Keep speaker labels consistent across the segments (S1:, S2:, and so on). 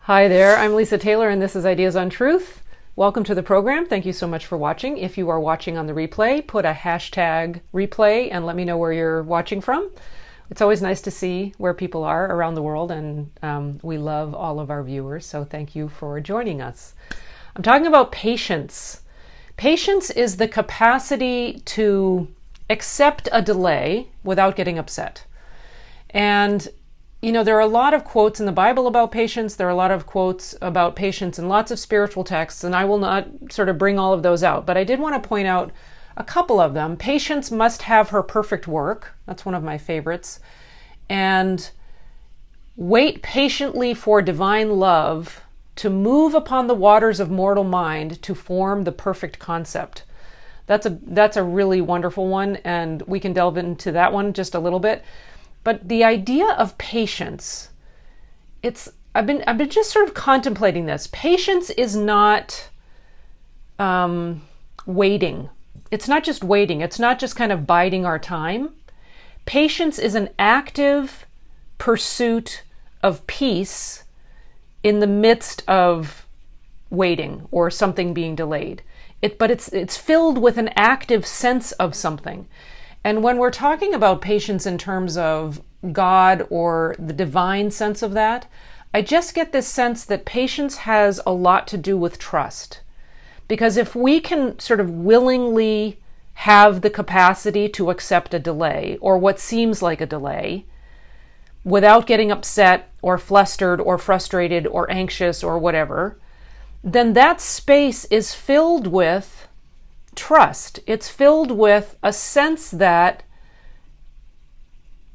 S1: Hi there, I'm Lisa Taylor and this is Ideas on Truth. Welcome to the program. Thank you so much for watching. If you are watching on the replay, put a hashtag replay and let me know where you're watching from. It's always nice to see where people are around the world, and we love all of our viewers, so thank you for joining us. I'm talking about patience. Patience is the capacity to accept a delay without getting upset. And you know, there are a lot of quotes in the Bible about patience. There are a lot of quotes about patience in lots of spiritual texts, and I will not sort of bring all of those out. But I did want to point out a couple of them. Patience must have her perfect work. That's one of my favorites. And wait patiently for divine love to move upon the waters of mortal mind to form the perfect concept. That's a really wonderful one, and we can delve into that one just a little bit. But the idea of patience, I've been just sort of contemplating this. Patience is not waiting. It's not just waiting. It's not just kind of biding our time. Patience is an active pursuit of peace in the midst of waiting or something being delayed. But it's filled with an active sense of something. And when we're talking about patience in terms of God or the divine sense of that, I just get this sense that patience has a lot to do with trust. Because if we can sort of willingly have the capacity to accept a delay or what seems like a delay without getting upset or flustered or frustrated or anxious or whatever, then that space is filled with trust. It's filled with a sense that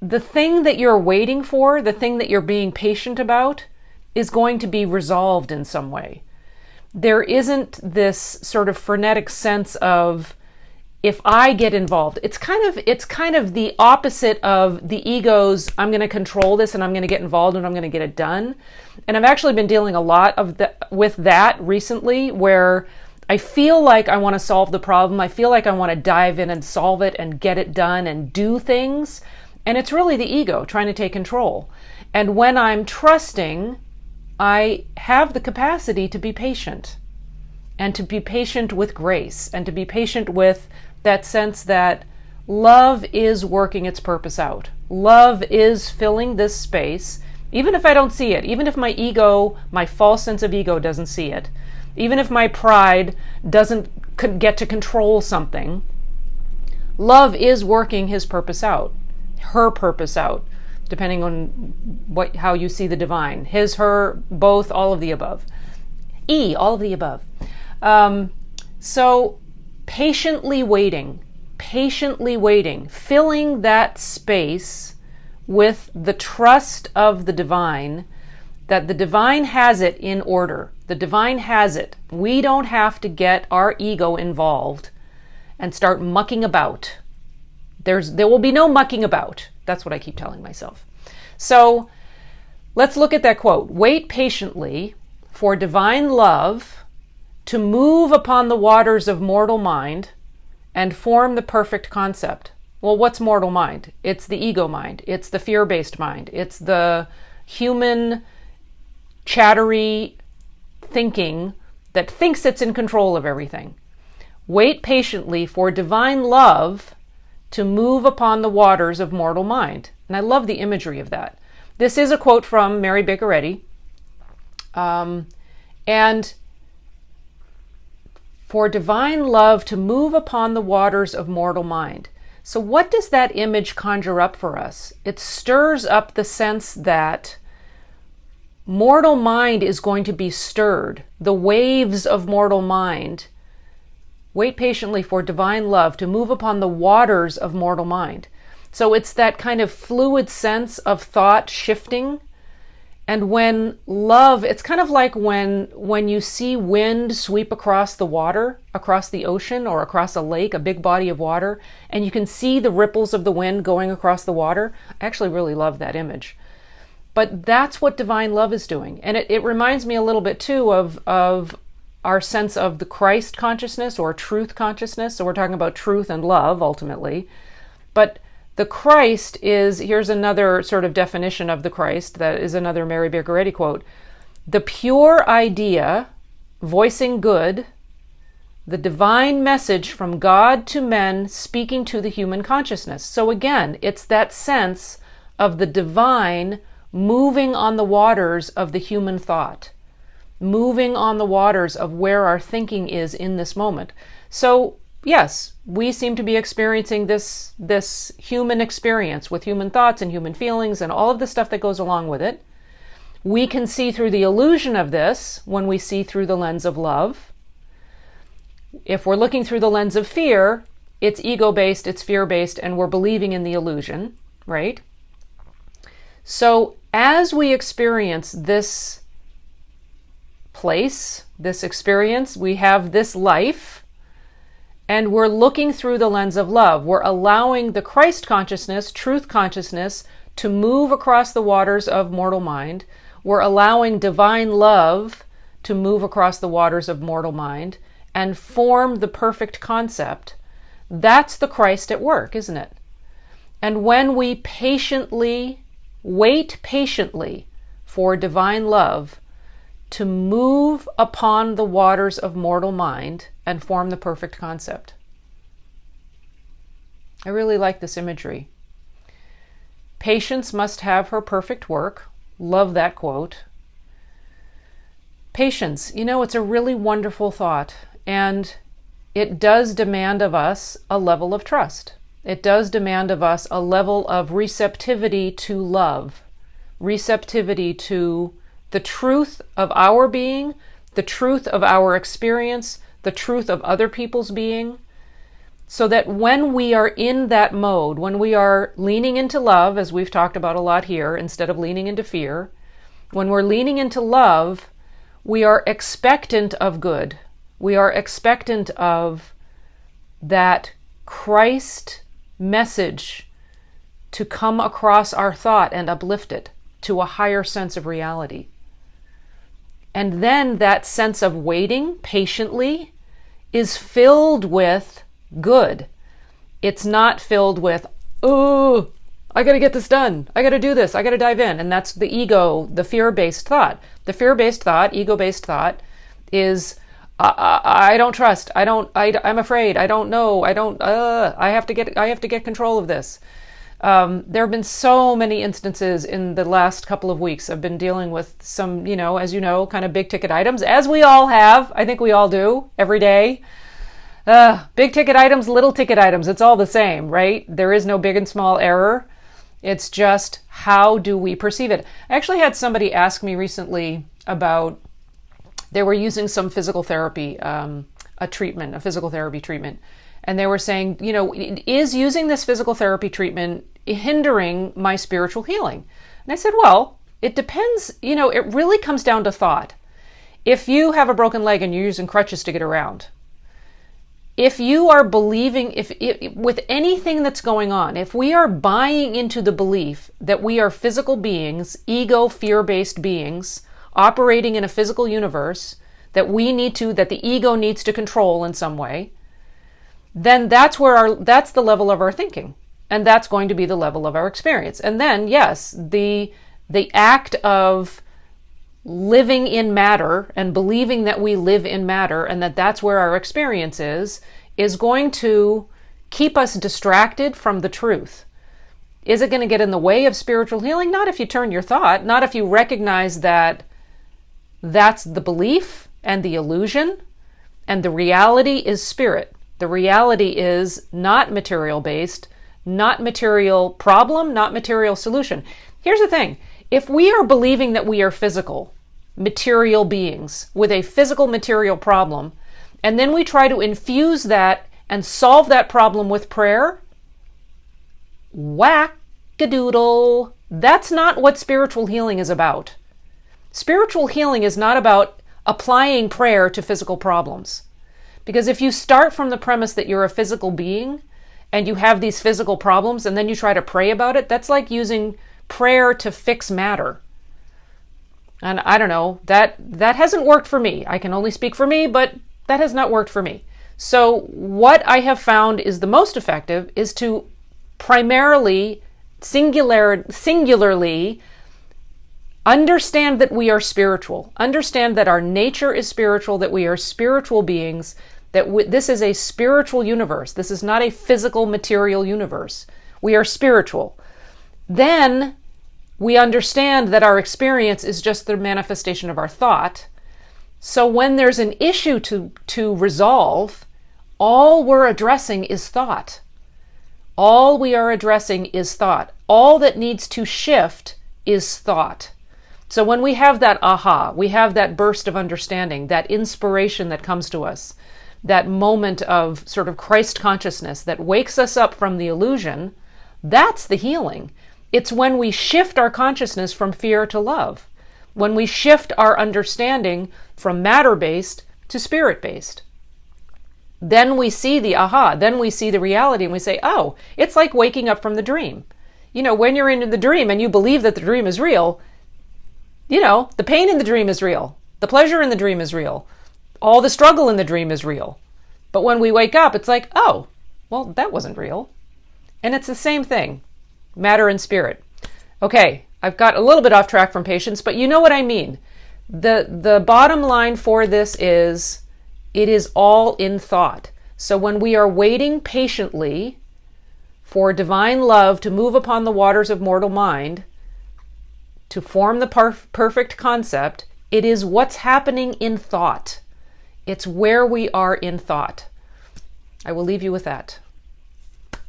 S1: the thing that you're waiting for, the thing that you're being patient about, is going to be resolved in some way. There isn't this sort of frenetic sense of, if I get involved, it's kind of the opposite of the ego's, I'm going to control this and I'm going to get involved and I'm going to get it done. And I've actually been dealing a lot with that recently, where I feel like I want to solve the problem. I feel like I want to dive in and solve it and get it done and do things. And it's really the ego trying to take control. And when I'm trusting, I have the capacity to be patient, and to be patient with grace, and to be patient with that sense that love is working its purpose out. Love is filling this space, even if I don't see it, even if my ego, my false sense of ego doesn't see it. Even if my pride doesn't get to control something, love is working his purpose out, her purpose out, depending on how you see the divine. His, her, both, all of the above. All of the above. So patiently waiting, filling that space with the trust of the divine, that the divine has it in order. The divine has it. We don't have to get our ego involved and start mucking about. There will be no mucking about. That's what I keep telling myself. So let's look at that quote. Wait patiently for divine love to move upon the waters of mortal mind and form the perfect concept. Well, what's mortal mind? It's the ego mind. It's the fear-based mind. It's the human chattery thinking that thinks it's in control of everything. Wait patiently for divine love to move upon the waters of mortal mind. And I love the imagery of that. This is a quote from Mary Baker Eddy. And for divine love to move upon the waters of mortal mind. So what does that image conjure up for us? It stirs up the sense that mortal mind is going to be stirred. The waves of mortal mind. Wait patiently for divine love to move upon the waters of mortal mind. So it's that kind of fluid sense of thought shifting. And when love, it's kind of like when you see wind sweep across the water, across the ocean or across a lake, a big body of water, and you can see the ripples of the wind going across the water. I actually really love that image. But that's what divine love is doing. And it reminds me a little bit too of our sense of the Christ consciousness or truth consciousness. So we're talking about truth and love ultimately. But the Christ is, here's another sort of definition of the Christ, that is another Mary Baker Eddy quote. the pure idea, voicing good, the divine message from God to men speaking to the human consciousness. So again, it's that sense of the divine moving on the waters of the human thought, moving on the waters of where our thinking is in this moment. So yes, we seem to be experiencing this human experience with human thoughts and human feelings and all of the stuff that goes along with it. We can see through the illusion of this when we see through the lens of love. If we're looking through the lens of fear, it's ego-based, it's fear-based, and we're believing in the illusion, right? So as we experience this place, this experience, we have this life, and we're looking through the lens of love. We're allowing the Christ consciousness, truth consciousness, to move across the waters of mortal mind. We're allowing divine love to move across the waters of mortal mind and form the perfect concept. That's the Christ at work, isn't it? And when we wait patiently for divine love to move upon the waters of mortal mind and form the perfect concept. I really like this imagery. Patience must have her perfect work. Love that quote. Patience, it's a really wonderful thought, and it does demand of us a level of trust. It does demand of us a level of receptivity to love, receptivity to the truth of our being, the truth of our experience, the truth of other people's being, so that when we are in that mode, when we are leaning into love, as we've talked about a lot here, instead of leaning into fear, when we're leaning into love, we are expectant of good. We are expectant of that Christ message to come across our thought and uplift it to a higher sense of reality. And then that sense of waiting patiently is filled with good. It's not filled with, oh, I got to get this done. I got to do this. I got to dive in. And that's the ego, the fear-based thought. The fear-based thought, ego-based thought is, I don't trust. I'm afraid. I don't know. I have to get control of this. There have been so many instances in the last couple of weeks. I've been dealing with some, as you know, kind of big ticket items, as we all have. I think we all do every day. Big ticket items, little ticket items. It's all the same, right? There is no big and small error. It's just how do we perceive it? I actually had somebody ask me recently about, they were using some physical therapy, a physical therapy treatment. And they were saying, is using this physical therapy treatment hindering my spiritual healing? And I said, well, it depends. It really comes down to thought. If you have a broken leg and you're using crutches to get around, if you are believing, with anything that's going on, if we are buying into the belief that we are physical beings, ego, fear-based beings, operating in a physical universe, that the ego needs to control in some way, then that's the level of our thinking. And that's going to be the level of our experience. And then, yes, the act of living in matter and believing that we live in matter and that that's where our experience is going to keep us distracted from the truth. Is it going to get in the way of spiritual healing? Not if you turn your thought, not if you recognize that that's the belief and the illusion, and the reality is spirit. The reality is not material-based, not material problem, not material solution. Here's the thing. If we are believing that we are physical, material beings with a physical material problem, and then we try to infuse that and solve that problem with prayer, whack-a-doodle. That's not what spiritual healing is about. Spiritual healing is not about applying prayer to physical problems. Because if you start from the premise that you're a physical being and you have these physical problems and then you try to pray about it, that's like using prayer to fix matter. And I don't know, that hasn't worked for me. I can only speak for me, but that has not worked for me. So what I have found is the most effective is to primarily, singularly Understand that we are spiritual. Understand that our nature is spiritual, that we are spiritual beings, that this is a spiritual universe. This is not a physical, material universe. We are spiritual. Then we understand that our experience is just the manifestation of our thought. So when there's an issue to resolve, all we're addressing is thought. All we are addressing is thought. All that needs to shift is thought. So when we have that aha, we have that burst of understanding, that inspiration that comes to us, that moment of sort of Christ consciousness that wakes us up from the illusion, that's the healing. It's when we shift our consciousness from fear to love, when we shift our understanding from matter-based to spirit-based. Then we see the aha, then we see the reality, and we say, oh, it's like waking up from the dream. You know, when you're in the dream and you believe that the dream is real, you know, the pain in the dream is real. The pleasure in the dream is real. All the struggle in the dream is real. But when we wake up, it's like, oh, well, that wasn't real. And it's the same thing, matter and spirit. Okay, I've got a little bit off track from patience, but you know what I mean. The bottom line for this is, it is all in thought. So when we are waiting patiently for divine love to move upon the waters of mortal mind, to form the perfect concept, it is what's happening in thought. It's where we are in thought. I will leave you with that.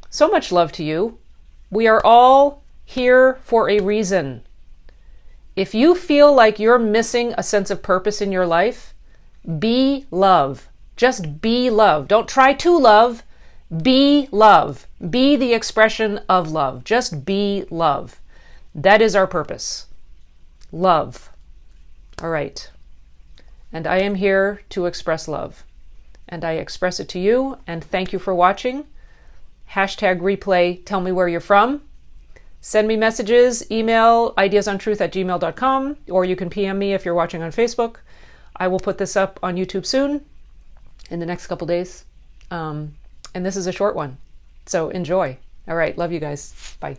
S1: So much love to you. We are all here for a reason. If you feel like you're missing a sense of purpose in your life, be love. Just be love. Don't try to love. Be love. Be the expression of love. Just be love. That is our purpose. Love. All right. And I am here to express love. And I express it to you. And thank you for watching. #replay, tell me where you're from. Send me messages, email ideasontruth@gmail.com, or you can PM me if you're watching on Facebook. I will put this up on YouTube soon, in the next couple days. And this is a short one. So enjoy. All right. Love you guys. Bye.